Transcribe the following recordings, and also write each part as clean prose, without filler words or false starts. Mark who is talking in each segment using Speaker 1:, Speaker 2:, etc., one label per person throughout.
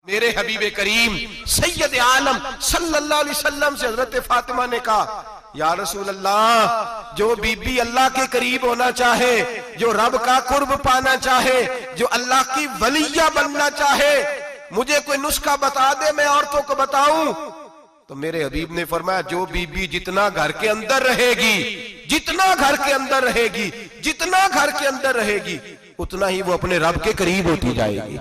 Speaker 1: मेरे हबीब करीम सैयद आलम सल्लल्लाहु अलैहि वसल्लम से हजरत फातिमा ने कहा, या रसूल अल्लाह, जो बीबी अल्लाह के करीब होना चाहे, जो रब का कुर्ब पाना चाहे, जो अल्लाह की वलिया बनना चाहे, मुझे कोई नुस्खा बता दे, मैं औरतों को बताऊं। तो मेरे हबीब ने फरमाया, जो बीबी जितना घर के अंदर रहेगी, जितना घर के अंदर रहेगी, जितना घर के अंदर रहेगी, उतना ही वो अपने रब के करीब होती जाएगी,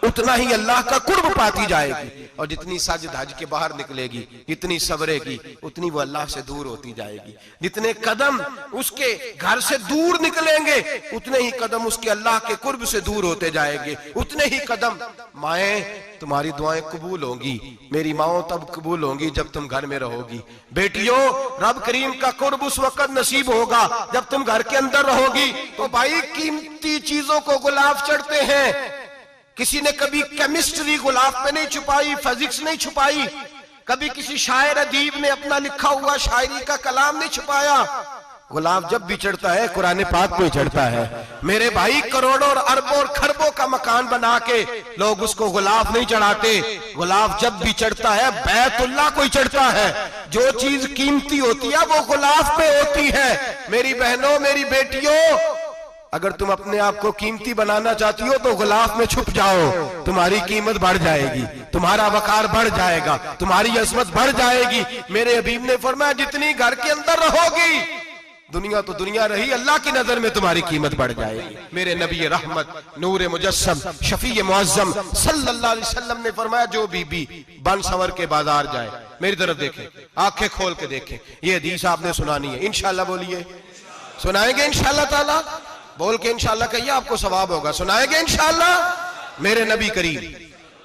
Speaker 1: उतना ही अल्लाह का कुर्ब पाती जाएगी। और जितनी सज धज के बाहर निकलेगी, जितनी सवरेगी, उतनी वो अल्लाह से दूर होती जाएगी। जितने कदम उसके घर से दूर निकलेंगे, उतने ही कदम उसके अल्लाह के कुर्ब से दूर होते जाएंगे। उतने ही कदम, माएं तुम्हारी दुआएं कबूल होंगी, मेरी माओ तब कबूल होंगी जब तुम घर में रहोगी। बेटियों, रब करीम का कुर्ब उस वक्त नसीब होगा जब तुम घर के अंदर रहोगी। तो भाई, कीमती चीजों को गुलाब चढ़ते हैं। किसी ने कभी केमिस्ट्री गुलाब पे नहीं छुपाई, फिजिक्स नहीं छुपाई, कभी किसी शायर अदीब ने अपना लिखा हुआ शायरी का कलाम नहीं छुपाया। गुलाब जब भी चढ़ता है कुरान पाक पे चढ़ता है। मेरे भाई, करोड़ों और अरबों और खरबों का मकान बना के लोग उसको गुलाब नहीं चढ़ाते। गुलाब जब भी चढ़ता है बैतुल्लाह को ही चढ़ता है। जो चीज कीमती होती है वो गुलाब पे होती है। मेरी बहनों, मेरी बेटियों, अगर तुम अपने आप को कीमती बनाना चाहती हो तो गुलाब में छुप जाओ, तुम्हारी कीमत बढ़ जाएगी, तुम्हारा वकार बढ़ जाएगा, तुम्हारी अजमत बढ़ जाएगी। मेरे हबीब ने फरमाया, जितनी घर के अंदर रहोगी, दुनिया तो दुनिया रही, अल्लाह की नजर में तुम्हारी कीमत बढ़ जाएगी। मेरे नबी रहमत, नूर मुजस्सम, शफी मुअज्जम सल्लल्लाहु अलैहि वसल्लम ने फरमाया, जो बीबी बन सवर के बाजार जाए, मेरी तरफ देखें, आंखें खोल के देखें, ये हदीस आपने सुनानी है। इंशाल्लाह बोलिए, सुनाएंगे इंशाल्लाह ताला, बोल के इंशाल्लाह कहिए, आपको सवाब होगा। सुनाएंगे इंशाल्लाह। मेरे नबी करीम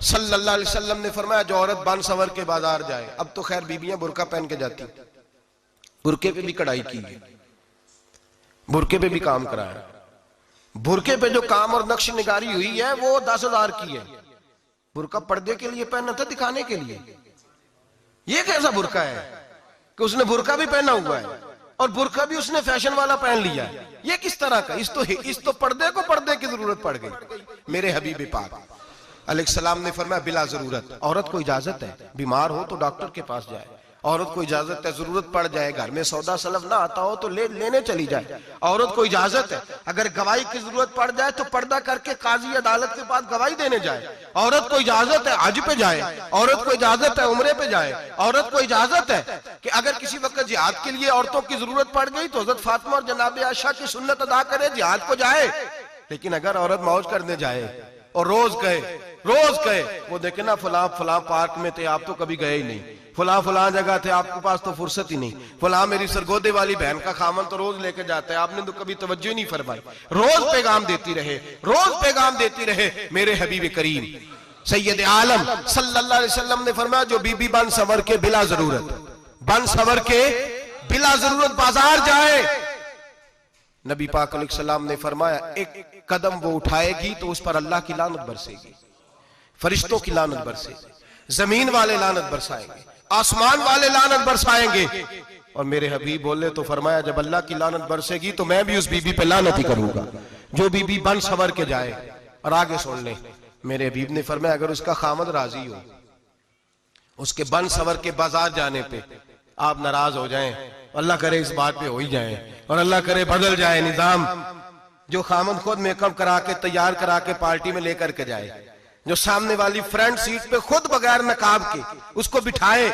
Speaker 1: सल्लल्लाहु अलैहि वसल्लम ने फरमाया, जो औरत बन सवर के बाजार जाए, अब तो खैर बीबियां बुरका पहन के जाती, बुरके पे भी कढ़ाई की है, बुरके पे भी काम कराया। बुरके पे जो काम और नक्श निगारी हुई है वो 10,000 की है। बुरका पर्दे के लिए पहना था, दिखाने के लिए। ये कैसा बुरका है कि उसने बुरका भी पहना हुआ है और बुरका भी उसने फैशन वाला पहन लिया है। ये किस तरह का? इस तो पर्दे को पर्दे की जरूरत पड़ गई। मेरे हबीब पाक अलैहिस्सलाम ने फरमाया, बिला जरूरत, औरत को इजाजत है, बीमार हो तो डॉक्टर के पास जाए, औरत को इजाजत है, जरूरत पड़ जाए, घर में सौदा सलफ ना आता हो तो लेने चली जाए, औरत को इजाजत है। अगर गवाही की जरूरत पड़ जाए तो पर्दा करके काजी अदालत के पास गवाही देने जाए। औरत को इजाजत है हज पे जाए, औरत को इजाजत है उम्रे पे जाए, औरत को इजाजत है कि अगर किसी वक्त जिहाद के लिए औरतों की जरूरत पड़ गई तो हजरत फातिमा और जनाब आयशा की सुन्नत अदा करे, जिहाद को जाए। लेकिन अगर औरत मौज करने जाए और रोज कहे वो देखे ना, फला पार्क में थे, आप तो कभी गए ही नहीं, फला जगह थे, आपके पास तो फुर्सत ही नहीं, फला मेरी सरगोदे वाली बहन का खामन तो रोज लेके जाता है, आपने तो कभी तवज्जो नहीं फरमाई। रोज पैगाम देती रहे, रोज पैगाम देती रहे। मेरे हबीब करीम सैयद आलम सल्लल्लाहु अलैहि वसल्लम ने फरमाया, जो बीबी बन सवर के बिला जरूरत बाजार जाए, नबी पाक अलैहिस्सलाम ने फरमाया, एक कदम वो उठाएगी तो उस पर अल्लाह की लानत बरसेगी, फरिश्तों की लानत बरसेगी, जमीन वाले लानत बरसाएंगे, आसमान वाले लानत बरसाएंगे। और मेरे हबीब बोले तो फरमाया, जब अल्लाह की लानत बरसेगी तो मैं भी उस बीबी पे लानत ही करूंगा जो बीबी बन सवर के जाए। और आगे सुन ले, मेरे हबीब ने फरमाया, अगर उसका खामद राजी हो, उसके बन सवर के बाजार जाने पे आप नाराज हो जाएं, अल्लाह करे इस बात पे हो ही जाए, और अल्लाह करे बदल जाए निजाम, जो खामद खुद मेकअप करा के तैयार करा के पार्टी में लेकर के जाए, जो सामने वाली फ्रंट सीट पे खुद बगैर नकाब के उसको बिठाए,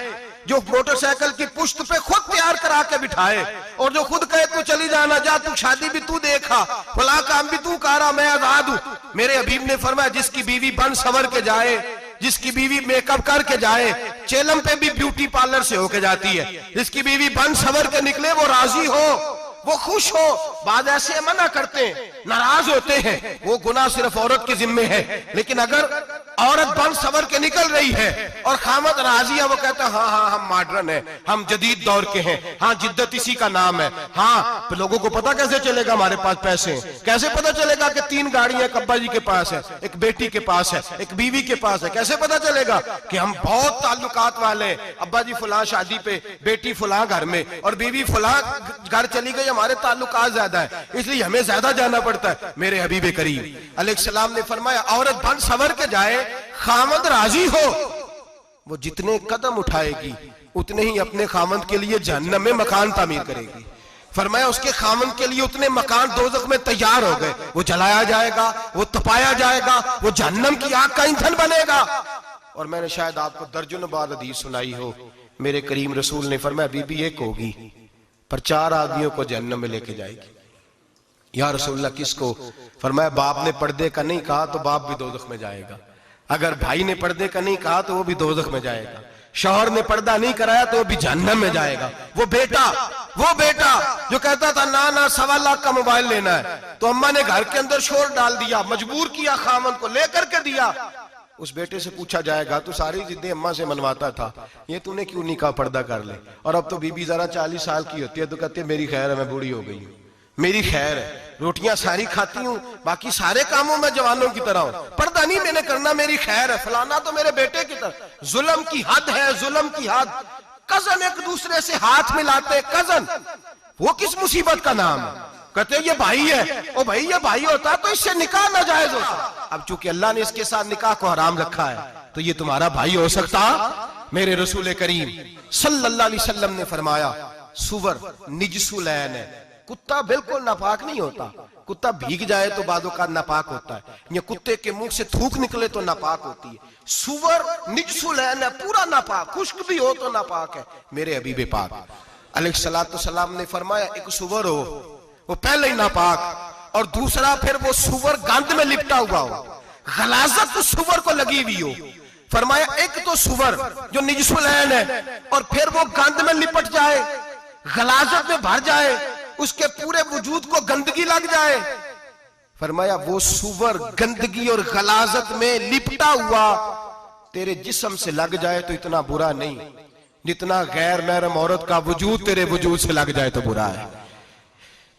Speaker 1: जो मोटरसाइकिल की पुश्त पे खुद तैयार करा के बिठाए, और जो खुद कहे तू चली जाना, जा तू शादी भी तू देखा, फला काम भी तू करा, मैं आजाद हूं। मेरे हबीब ने फरमाया, जिसकी बीवी बन सवर के जाए, जिसकी बीवी मेकअप करके जाए, चेलम पे भी ब्यूटी पार्लर से होके जाती है, जिसकी बीवी बन सवर के निकले, वो राजी हो, वो खुश हो। बाद ऐसे मना करते हैं, नाराज होते हैं, वो गुनाह सिर्फ औरत के जिम्मे है। लेकिन अगर औरत बन सवर के निकल रही है और खामद राजी है, वो कहता है, हाँ हम मॉडर्न है, हम जदीद दौर के हैं, हाँ जिद्दत इसी का नाम है, हाँ तो लोगों को पता कैसे चलेगा हमारे पास पैसे हैं, कैसे पता चलेगा कि 3 गाड़ियां एक अब्बा जी के पास है, एक बेटी के पास है, एक बीवी के पास है, कैसे पता चलेगा कि हम बहुत ताल्लुकात वाले हैं, अब्बा जी फुला शादी पे, बेटी फुला घर में और बीवी फुला घर चली गई, हमारे ताल्लुकात ज्यादा है, इसलिए हमें ज्यादा जाना पड़ता है। मेरे हबीब करीम अलैहिस्सलाम ने फरमाया, औरत बन सवर के जाए खामद राजी हो, वो जितने कदम उठाएगी उतने ही अपने खामद के लिए जहन्नम में मकान तामीर करेगी। फरमाया उसके खामन के लिए उतने मकान दोज़ख में तैयार हो गए, वो जलाया जाएगा, वो तपाया जाएगा, वो जहन्नम की आग का ईंधन बनेगा। और मैंने शायद आपको दर्जनों बार हदीस सुनाई हो, मेरे करीम रसूल ने फरमाया बीबी एक होगी पर 4 आदमियों को जहन्नम में लेके जाएगी। या रसूलल्लाह किसको? फरमाया बाप ने पर्दे का नहीं कहा तो बाप भी दोज़ख में जाएगा, अगर भाई ने पर्दे का नहीं कहा तो वो भी दोज़ख में जाएगा, शौहर ने पर्दा नहीं कराया तो वो भी जहन्नम में जाएगा। वो बेटा जो कहता था ना ना 1.25 लाख का मोबाइल लेना है, तो अम्मा ने घर के अंदर शोर डाल दिया, मजबूर किया, खामन को लेकर के दिया। उस बेटे से पूछा जाएगा तू सारी जिद्दें अम्मा से मनवाता था, ये तूने क्यों नहीं कहा पर्दा कर ले? और अब तो बीबी जरा 40 साल की होती है तो कहती है मेरी खैर है, मैं बूढ़ी हो गई हूँ, मेरी खैर है, रोटियां सारी खाती हूँ, बाकी सारे कामों में जवानों की तरह हूं, पर्दा नहीं मैंने करना, मेरी खैर है। फलाना तो मेरे बेटे की तरह। जुल्म की हद है, जुल्म की हद। कजन एक दूसरे से हाथ मिलाते, कजन, वो किस मुसीबत का नाम है? कहते ये भाई है, ओ भाई ये भाई होता तो इससे निकाह नाजायज होता। अब चूंकि अल्लाह ने इसके साथ निकाह को हराम रखा है तो ये तुम्हारा भाई हो सकता? मेरे रसूल करीम सल्लल्लाहु अलैहि वसल्लम ने फरमाया सुवर निजसुलैन है, कुत्ता बिल्कुल नापाक नहीं होता, कुत्ता भीग जाए तो बादों का नापाक होता है, या कुत्ते के मुंह से थूक निकले तो नापाक होती है। सुवर निजसुलैन है, पूरा नापाक, खुश्क भी हो तो नापाक है। मेरे हबीब पाक अलैहिस्सलातु वस्सलाम ने फरमाया एक सुवर हो वो पहले ही नापाक, और दूसरा फिर वो सुवर गंद में लिपटा हुआ हो, गलाजत तो सुवर को लगी हुई हो। फरमाया एक तो सुवर जो निजसुलैन है और फिर वो गंद में लिपट जाए, गलाजत में भर जाए, उसके पूरे वजूद को गंदगी लग जाए। फरमाया वो सुवर गंदगी और गलाजत में लिपटा हुआ तेरे जिस्म से लग जाए तो इतना बुरा नहीं, जितना गैर महरम औरत का वजूद तेरे वजूद से लग जाए तो बुरा है।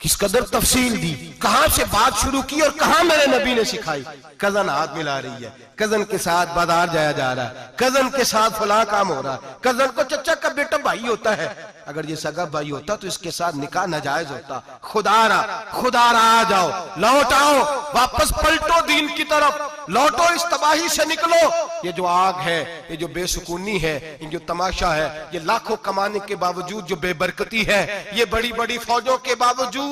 Speaker 1: किस कदर तफसील दी, कहां से बात शुरू की और कहां मेरे नबी ने सिखाई। कजन हाथ मिला रही है, कजन के साथ बाजार जाया जा रहा है, कजन के साथ फला काम हो रहा है, कजन को चचा का बेटा भाई होता है, अगर ये सगा भाई होता तो इसके साथ निकाह नाजायज होता। खुदारा आ जाओ, लौट आओ, वापस पलटो दीन की तरफ, लौटो, इस तबाही से निकलो। ये जो आग है, ये जो बेसुकूनी है, ये जो तमाशा है, ये लाखों कमाने के बावजूद जो बेबरकती है, ये बड़ी बड़ी फौजों के बावजूद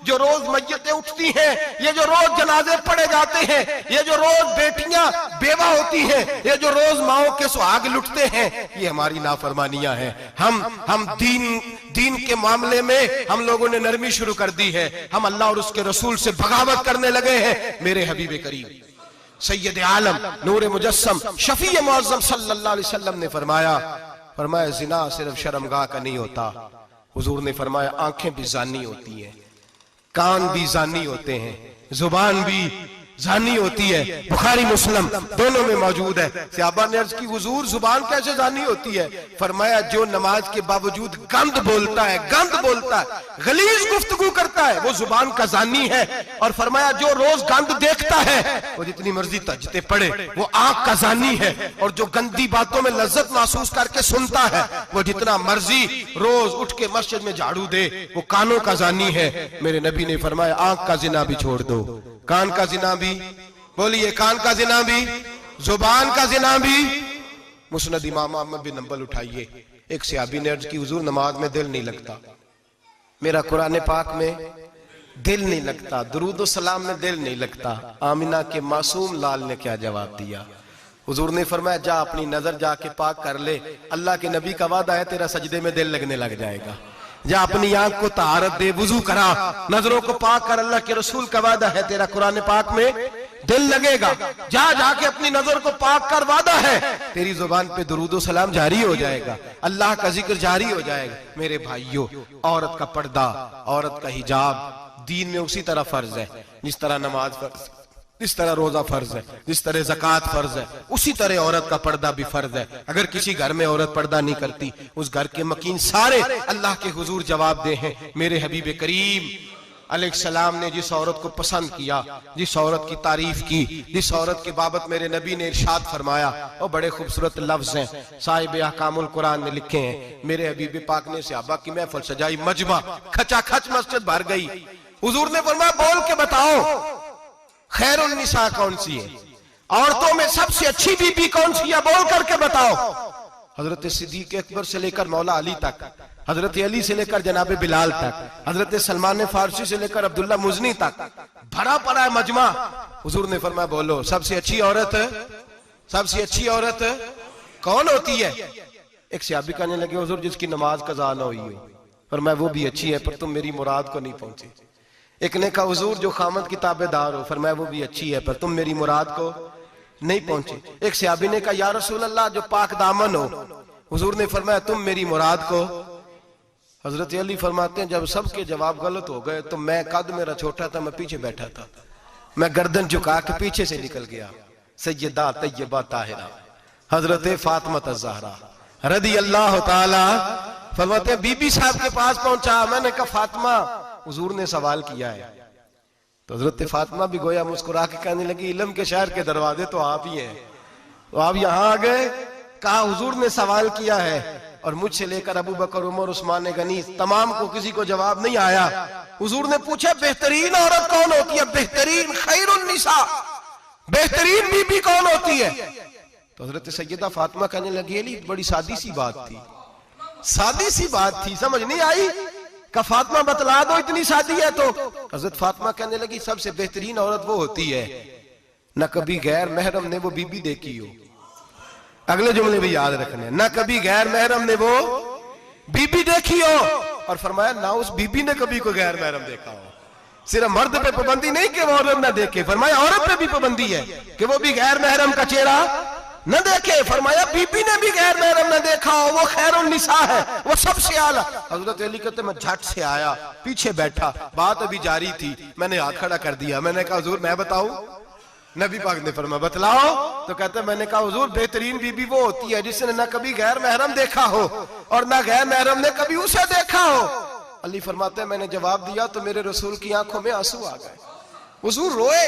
Speaker 1: जो रोज मय्यतें उठती हैं, ये जो रोज जनाजे पड़े जाते हैं, ये जो रोज बेटियां बेवा होती हैं, ये जो रोज माओ के सुहाग लुटते हैं, ये हमारी नाफरमानियां हैं। हम दीन के मामले में हम लोगों ने नरमी शुरू कर दी है, हम अल्लाह और उसके रसूल से बगावत करने लगे हैं। मेरे हबीब करीम सैयद आलम नूर मुजस्सम शफी मुअज़्ज़म सल्लल्लाहु अलैहि वसल्लम ने फरमाया जिना सिर्फ शर्मगाह का नहीं होता, हुजूर ने फरमाया आंखें भी जानी होती हैं, कान भी जानी होते हैं, जुबान भी जानी होती है। बुखारी मुस्लिम दोनों में मौजूद है। सहाबा ने अर्ज की हुजूर जुबान कैसे जानी होती है? फरमाया जो नमाज के बावजूद गंद बोलता है, गलीज गुफ्तगू करता है, वो जुबान का जानी है। और फरमाया जो रोज गंद देखता है, वो जितनी मर्जी तजते पड़े, वो आंख का जानी है। और जो गंदी बातों में लज्जत महसूस करके सुनता है, वो जितना मर्जी रोज उठ के मस्जिद में झाड़ू दे, वो कानों का जानी है। मेरे नबी ने फरमाया आंख का जिना भी छोड़ दो, कान का जिना भी, बोलिए कान का जिना भी, जुबान का जिना भी। मुस्नद इमाम अहमद बिन हंबल उठाइए, एक सहाबी ने अर्ज की हुजूर नमाज में दिल नहीं लगता, मेरा कुरान पाक में दिल नहीं लगता, दुरूद सलाम में दिल नहीं लगता। आमिना के मासूम लाल ने क्या जवाब दिया? हुजूर ने फरमाया जा अपनी नजर जाके पाक कर ले, अल्लाह के नबी का वादा है तेरा सजदे में दिल लगने लग जाएगा। जा अपनी आंख को तहारत दे, वुजू करा, नजरों को पाक कर, अल्लाह के रसूल का वादा है तेरा कुरान पाक में दिल लगेगा। जा जाके अपनी नजर को पाक कर, वादा है तेरी जुबान पे दुरूद सलाम जारी हो जाएगा, अल्लाह का जिक्र जारी हो जाएगा। मेरे भाइयों, औरत का पर्दा, औरत का हिजाब दीन में उसी तरह फर्ज है जिस तरह नमाज फर्ज, जिस तरह रोजा फर्ज है, जिस तरह ज़कात फर्ज है, उसी तरह औरत का पर्दा भी फर्ज है। अगर किसी घर में औरत पर्दा नहीं करती, उस घर के मकीन सारे अल्लाह के हुजूर जवाब दे हैं। मेरे हबीब करीम अलैहिस्सलाम ने जिस औरत को पसंद किया, जिस औरत की तारीफ की, जिस औरत की बाबत मेरे नबी ने इरशाद फरमाया, और बड़े खूबसूरत लफ्ज हैं, साहिब अहकामुल कुरान ने लिखे हैं। मेरे हबीब पाक ने सहाबा की महफिल सजाई, मजमा खचाखच मस्जिद भर गई। हुजूर ने फरमाया बोल के बताओ खैरुन निसा कौन सी है? औरतों में सबसे अच्छी बीबी कौन सी है, बोल करके बताओ। हजरत सिद्दीक अकबर से लेकर मौला अली तक, हजरत अली से लेकर जनाब बिलाल तक, हजरत सलमान फारसी से लेकर अब्दुल्ला मुजनी तक भरा पड़ा है मजमा। हुजूर ने फरमाया बोलो सबसे अच्छी औरत, सबसे अच्छी औरत कौन होती है? एक सहाबी कहने लगे हुजूर जिसकी नमाज कज़ा ना हुई हो। फरमाया वो भी अच्छी है पर तुम मेरी मुराद को नहीं पहुंचे। एक ने कहा हुजूर जो खामद की ताबेदार हो। फरमाया वो भी अच्छी है पर तुम मेरी मुराद को नहीं पहुंचे। एक सहाबी ने कहा या रसूल अल्लाह जो पाक दामन हो। हुजूर ने फरमाया तुम मेरी मुराद को। हजरत अली फरमाते हैं जब सबके जवाब गलत हो गए तो मैं, कद मेरा छोटा था, मैं पीछे बैठा था, मैं गर्दन झुका के पीछे से निकल गया। सैयदा तैयबा ताहिरा हजरत फातिमा ज़हरा रदी अल्लाह ताला फरमाते हैं बीबी साहब के पास पहुंचा। मैंने कहा फातिमा हुजूर ने सवाल किया है। तो हजरत फातिमा भी गोया मुस्कुरा के कहने लगी इल्म के शहर के दरवाजे तो आप ही हैं, तो आप यहाँ आ गए। कहा हुजूर ने सवाल किया है और मुझसे लेकर अबू बकर, उमर, उस्मान गनी तमाम को किसी को जवाब नहीं आया। हुजूर ने पूछा बेहतरीन औरत कौन होती है, बेहतरीन खैरुन निसा, बेहतरीन बीबी कौन होती है? तो हजरत सैयदा फातिमा कहने लगी अली बड़ी सादी सी बात थी, सादी सी बात थी, समझ नहीं आई। का फातिमा बतला दो इतनी सादी है। तो हजरत फातिमा कहने लगी सबसे बेहतरीन औरत वो होती है न कभी गैर महरम ने वो बीबी देखी हो। अगले जुमले भी याद रखने, न कभी गैर महरम ने वो बीबी देखी हो। और फरमाया ना उस बीबी ने कभी कोई गैर महरम देखा हो। सिर्फ मर्द पे पाबंदी नहीं कि वो औरत ना देखे, फरमाया औरत पे भी पाबंदी है कि वो भी गैर महरम का चेहरा न देखे। फरमाया बीबी ने भी गैर महरम न देखा हो, वो खैरुन निसा है, वो सबसे आला। हजरत अली कहते मैं झट से आया, पीछे बैठा, बात अभी जारी थी, मैंने हाथ खड़ा कर दिया। मैंने कहा हुजूर मैं बताऊं? नबी पाक ने फरमाया बतलाओ। तो कहते मैंने कहा हुजूर बेहतरीन बीबी वो होती है जिसने न कभी गैर महरम देखा हो और न गैर महरम ने कभी उसे देखा हो। अली फरमाते मैंने जवाब दिया तो मेरे रसूल की आंखों में आंसू आ गए। हुजूर रोए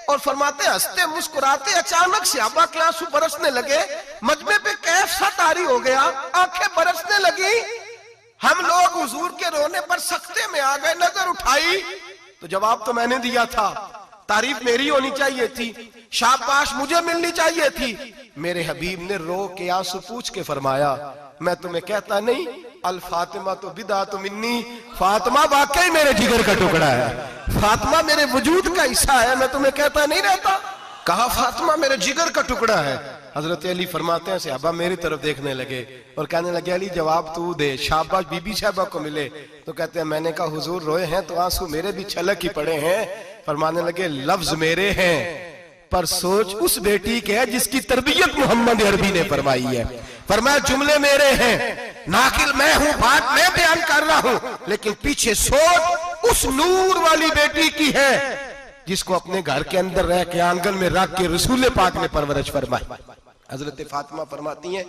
Speaker 1: और फरमाते हंसते मुस्कुराते अचानक सहाबा के आंसू बरसने लगे। मजमे पे कैफ सा तारी हो गया, आंखें बरसने लगी। हम लोग हुजूर के रोने पर सख्ते में आ गए। नजर उठाई तो जवाब तो मैंने दिया था, तारीफ मेरी होनी चाहिए थी, शाबाश मुझे मिलनी चाहिए थी। मेरे हबीब ने रो के आंसू पूछ के फरमाया मैं तुम्हें कहता नहीं अल फातिमा तो बिदा तो मिन्नी, फातिमा वाकई मेरे जिगर का टुकड़ा है, फातिमा मेरे वजूद का हिस्सा है, मैं तुम्हें कहता नहीं रहता। कहा फातिमा मेरे जिगर का टुकड़ा है। हजरत अली फरमाते हैं सहाबा मेरी तरफ देखने लगे और कहने लगे अली जवाब तू दे, शाबाश बीबी साहबा को मिले। तो कहते हैं मैंने कहा हुजूर रोए हैं तो आंसू मेरे भी छलक ही पड़े हैं। फरमाने लगे लफ्ज मेरे हैं पर सोच उस बेटी के है जिसकी तरबियत मोहम्मद अरबी ने फरमाई है। फरमाया जुमले मेरे हैं, नाकिल मैं हूं, बात मैं बयान कर रहा हूं, लेकिन पीछे सोच उस नूर वाली बेटी की है जिसको अपने घर के अंदर रह के आंगन में रख के रसूल पाक ने परवरिश फरमाई। हजरत फातिमा फरमाती हैं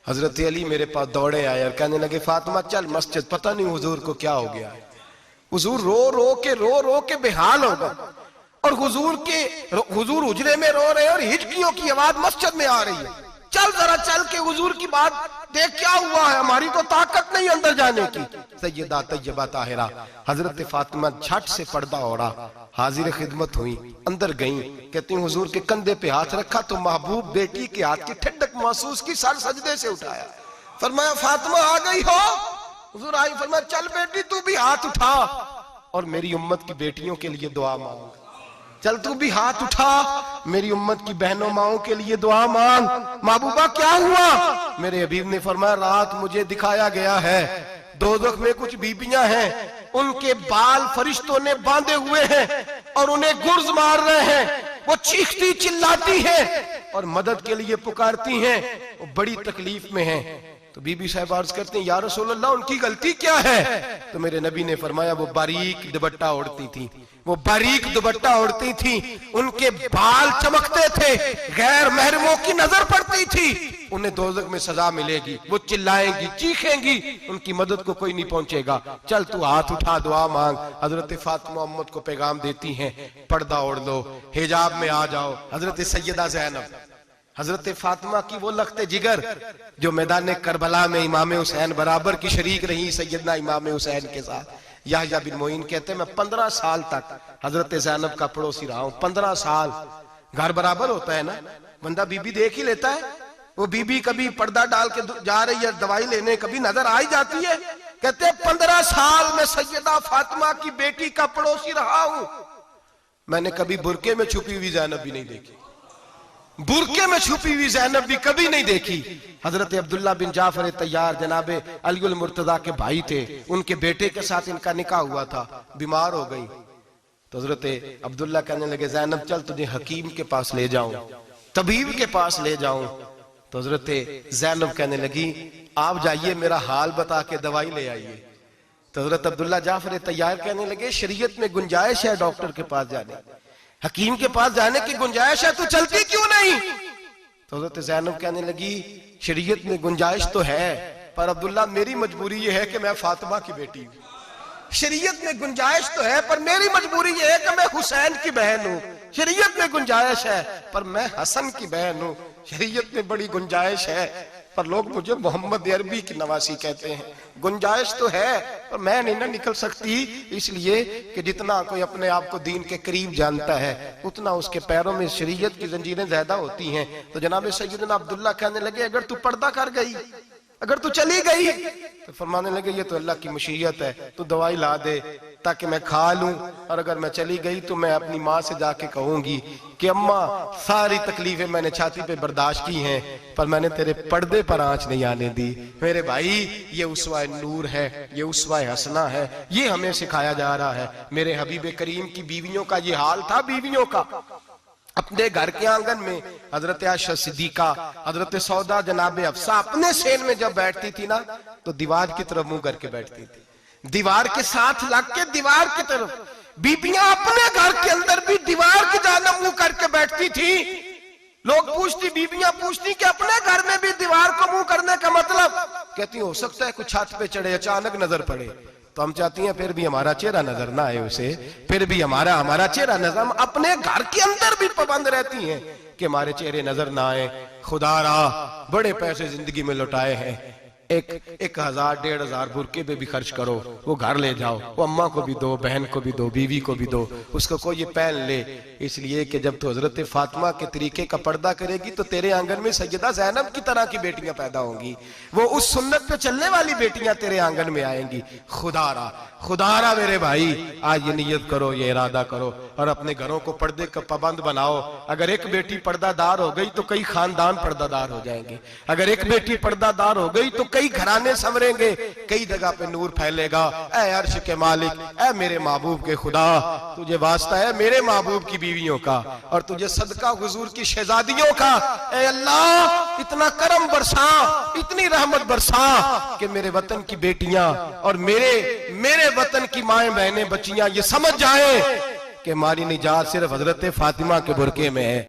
Speaker 1: हजरत अली मेरे पास दौड़े आए और कहने लगे फातिमा चल मस्जिद, पता नहीं हुजूर को क्या हो गया है। हुजूर रो रो के बेहाल हो गए और हुजूर उजरे में रो रहे हैं और हिचकियों की आवाज मस्जिद में आ रही है। चल जरा चल के हुजूर की बात देख क्या हुआ है, हमारी तो ताकत नहीं अंदर जाने की। सैयदा तैयबा ताहिरा हजरत फातिमा झट से पर्दा ओढ़ा, हाजिर खिदमत हुई, अंदर गई। कहती हुजूर के कंधे पे हाथ रखा तो महबूब बेटी के हाथ की ठंडक महसूस की, सर सजदे से उठाया। फरमाया फातिमा आ गई हो? हुजूर आई। फरमाया चल बेटी तू भी हाथ उठा और मेरी उम्मत की बेटियों के लिए दुआ मांग। चल तू भी हाथ उठा, मेरी उम्मत की बहनों माओं के लिए दुआ मांग। महबूबा क्या हुआ? मेरे हबीब ने फरमाया रात मुझे दिखाया गया है दोज़ख में कुछ बीबियां हैं, उनके बाल फरिश्तों ने बांधे हुए हैं और उन्हें गुर्ज मार रहे हैं। वो चीखती चिल्लाती हैं और मदद के लिए पुकारती हैं, वो बड़ी तकलीफ में हैं। तो बीबी साहब अर्ज करते हैं या रसूल अल्लाह उनकी गलती क्या है? तो मेरे नबी ने फरमाया वो बारीक दुपट्टा ओढ़ती थी, वो बारीक दुपट्टा ओढ़ती थी, उनके बाल चमकते थे, गैर महरमों की नजर पड़ती थी, उन्हें दोज़ख में सजा मिलेगी, वो चिल्लाएंगी चीखेंगी, उनकी मदद को कोई नहीं पहुंचेगा। चल तू हाथ उठा दुआ मांग। हजरत फातिमा उम्मत को पैगाम देती हैं पर्दा ओढ़ लो, हिजाब में आ जाओ। हजरत सैयदा ज़ैनब हजरत फातिमा की वो लख्ते जिगर जो मैदान करबला में इमाम हुसैन बराबर की शरीक रही सैयदना इमाम हुसैन के साथ। याह्या बिन मोइन कहते हैं मैं 15 साल तक हजरत ज़ैनब का पड़ोसी रहा हूं, 15 साल घर बराबर होता है ना, बंदा बीबी देख ही लेता है। वो बीबी कभी पर्दा डाल के जा रही है दवाई लेने, कभी नजर आ ही जाती है। कहते 15 साल में सैयदा फातिमा की बेटी का पड़ोसी रहा हूं, मैंने कभी बुरके में छुपी हुई ज़ैनब भी नहीं देखी, बुरके में छुपी हुई ज़ैनब भी कभी नहीं देखी। हजरत अब्दुल्ला बिन जाफर तैयार जनाबे अली मुर्तजा के भाई थे, उनके बेटे के साथ इनका निकाह हुआ था, बीमार हो गई तो हजरत अब्दुल्ला कहने लगे ज़ैनब चल तुझे हकीम के पास ले जाऊं, तबीब के पास ले जाऊं। तो हजरत ज़ैनब कहने लगी आप जाइए मेरा हाल बता के दवाई ले आइए। तो हजरत अब्दुल्ला जाफर तैयार कहने लगे शरीयत में गुंजाइश है डॉक्टर के पास जाने, हकीम के पास जाने की गुंजाइश है, तो चलती क्यों नहीं? तो हजरत ज़ैनब कहने लगी शरीयत में गुंजाइश तो है, पर अब्दुल्ला मेरी मजबूरी ये है कि मैं फातिमा की बेटी हूं। शरीयत में गुंजाइश तो है पर मेरी मजबूरी ये है कि मैं हुसैन की बहन हूं। शरीयत में गुंजाइश है पर मैं हसन की बहन हूं। शरीयत में बड़ी गुंजाइश है पर लोग मुझे मोहम्मद अरबी की नवासी कहते हैं। गुंजाइश तो है पर मैं नहीं ना निकल सकती, इसलिए कि जितना कोई अपने आप को दीन के करीब जानता है उतना उसके पैरों में शरीयत की जंजीरें ज्यादा होती हैं। तो जनाब सैयदना अब्दुल्ला कहने लगे अगर तू पर्दा कर गई, अगर तू चली गई, तो फरमाने लगे ये तो अल्लाह की मशीयत है, तू दवाई ला दे ताकि मैं खा लूं, और अगर मैं चली गई तो मैं अपनी माँ से जाके कहूंगी कि अम्मा सारी तकलीफें मैंने छाती पे बर्दाश्त की हैं पर मैंने तेरे पर्दे पर आंच नहीं आने दी। मेरे भाई ये उसवा नूर है, ये उसवा हसना है, ये हमें सिखाया जा रहा है। मेरे हबीब करीम की बीवियों का ये हाल था, बीवियों का अपने घर के आंगन में हजरत आयशा सिद्दीका, हजरत सौदा जनाब अफसा अपने सेन में जब बैठती थी ना तो दीवार की तरफ मुंह करके बैठती थी, दीवार के साथ लग के दीवार की तरफ। बीबियां अपने घर के अंदर भी दीवार की जानिब मुंह करके बैठती थी। लोग पूछती, बीबियां पूछती कि अपने घर में भी दीवार को मुंह करने का मतलब? कहती हो सकता है कुछ छत पे चढ़े अचानक नजर पड़े, तो हम चाहती हैं फिर भी हमारा चेहरा नजर ना आए उसे, फिर भी हमारा चेहरा नजर, हम अपने घर के अंदर भी पाबंद रहती हैं कि हमारे चेहरे नजर ना आए। खुदारा बड़े पैसे जिंदगी में लुटाए हैं, 1000 1500 बुरके पे भी खर्च करो, वो घर ले जाओ, वो अम्मा को भी दो, बहन को भी दो, बीवी को भी दो, उसको कोई ये पहन ले। इसलिए कि जब तो हजरत फातिमा के तरीके का पर्दा करेगी तो तेरे आंगन में सैयदा ज़ैनब की तरह की बेटियां पैदा होंगी, वो उस सुन्नत पे चलने वाली बेटियां तेरे आंगन में आएंगी। खुदारा खुदारा मेरे भाई आज ये नियत करो, ये इरादा करो और अपने घरों को पर्दे का पाबंद बनाओ। अगर एक बेटी पर्दादार हो गई तो कई खानदान पर्दादार हो जाएंगे, अगर एक बेटी पर्दादार हो गई तो कई घराने संवरेंगे, कई जगह पे नूर फैलेगा। ऐ अर्श के मालिक, ऐ मेरे महबूब के खुदा, तुझे वास्ता है मेरे महबूब की बीवियों का और तुझे सदका हुजूर की शहजादियों का। ऐ अल्लाह इतना करम बरसा, इतनी रहमत बरसा कि मेरे वतन की बेटियां और मेरे वतन की माएं बहनें बच्चियां ये समझ जाएं कि हमारी निजात सिर्फ हजरत फातिमा के बुरके में है।